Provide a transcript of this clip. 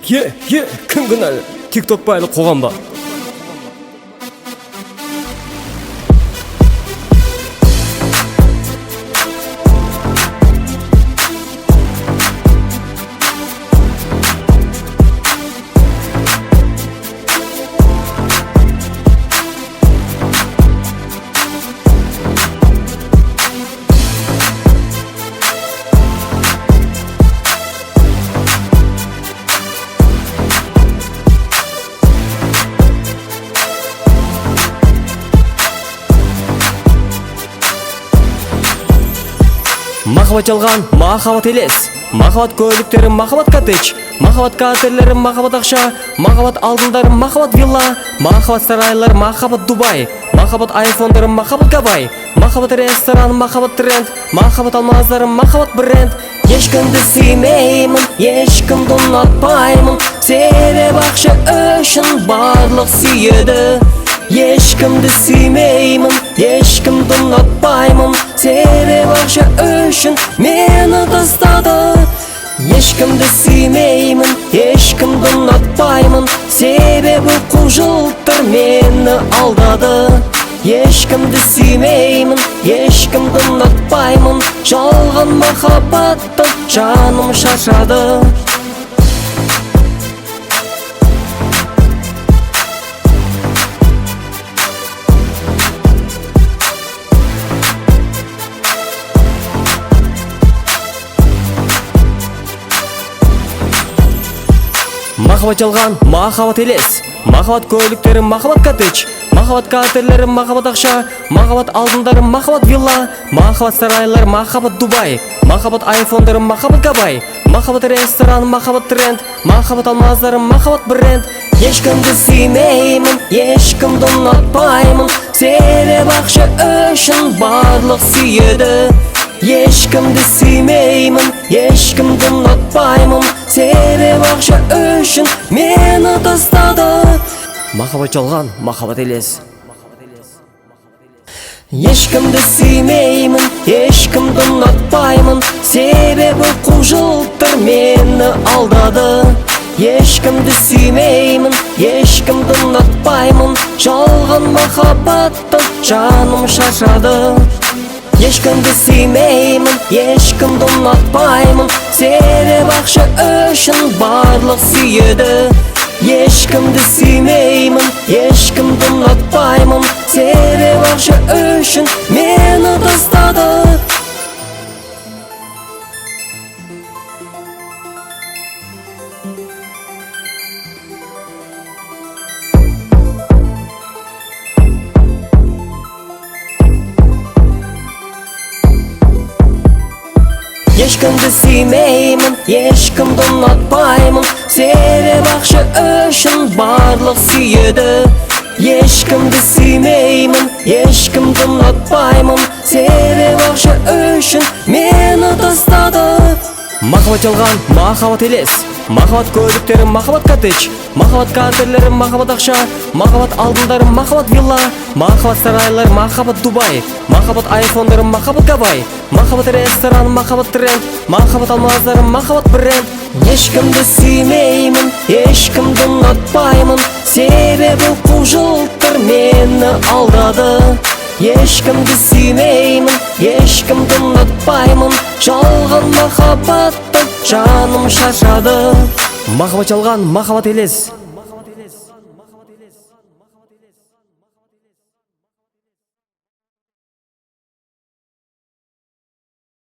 Кім кінәлі? TikTok байлы қоғамда. Махаббат жалған, махаббат елес. Махаббат көліктерім, махаббат коттедж. Махаббат катерлерім, махаббат ақша. Махаббат алтындарым, махаббат вилла. Махаббат сарайлар, махаббат Дубай. Махаббат айфондарым, махаббат Гавай. Махаббат ресторан, махаббат тренд. Махаббат алмаздарым, махаббат бренд. Ешкімді сүймеймін, ешкімді ұнатпаймын. Себебі ақша үшін барлық сүйеді. Ешкімді сүймеймін, ешкімді ұнатпаймын. Себебі ақша үшін мені тастады. Ешкімді сүймеймін, ешкімді ұнатпаймын. Себебі құлжылтыр мені алдады. Ешкімді сүймеймін, ешкімді ұнатпаймын. Жалған махаббаттан жаным шаршады. Махаббат жалған, махаббат елес. Махаббат көліктерім, махаббат коттедж. Махаббат катерлерім, махаббат ақша. Махаббат алтындарым, махаббат вилла. Махаббат сарайлар, махаббат Дубай. Махаббат айфондарым, махаббат Гавай. Махаббат ресторан, махаббат тренд. Махаббат алмаздарым, махаббат бренд. Ешкімді сүймеймін, ешкімді ұнатпаймын. Себебі ақша үшін барлық сүйеді. Ешкімді сүймеймін, ешкімді ұнатпаймын. Себебі ақша үшін мені тастады. Махаббат жалған, махаббат елес. Ешкімді сүймеймін, ешкімді ұнатпаймын. Себебі құлжылтыр мені алдады. Ешкімді сүймеймін, ешкімді ұнатпаймын. Жалған махаббаттан жаным шаршады. Ешкімді сүймеймін, ешкімді ұнатпаймын. Себебі ақша үшін барлық сүйеді. Ешкімді сүймеймін, ешкімді ұнатпаймын. Себебі ақша үшін мені тастады. Ешкімді сүймеймін, ешкімді ұнатпаймын. Себебі ақша үшін барлық сүйеді. Ешкімді сүймеймін, ешкімді ұнатпаймын. Себебі ақша үшін мені тастады. Махаббат жалған, махаббат елес. Махаббат көліктерім, махаббат коттедж. Махаббат катерлерім, махаббат ақша. Махаббат алтындарым, махаббат вилла. Махаббат сарайлар, махаббат Дубай. Махаббат айфондарым, махаббат Гавай. Махаббат ресторан, махаббат тренд. Махаббат алмаздарым, махаббат бренд. Ешкімді сүймеймін, ешкімді ұнатпаймын. Себебі құлжылтыр мені алдады. Ешкімді сүймеймін, ешкімді ұнатпаймын. Жалған махаббаттан жаным шаршады. Махаббат жалған, махаббат елес.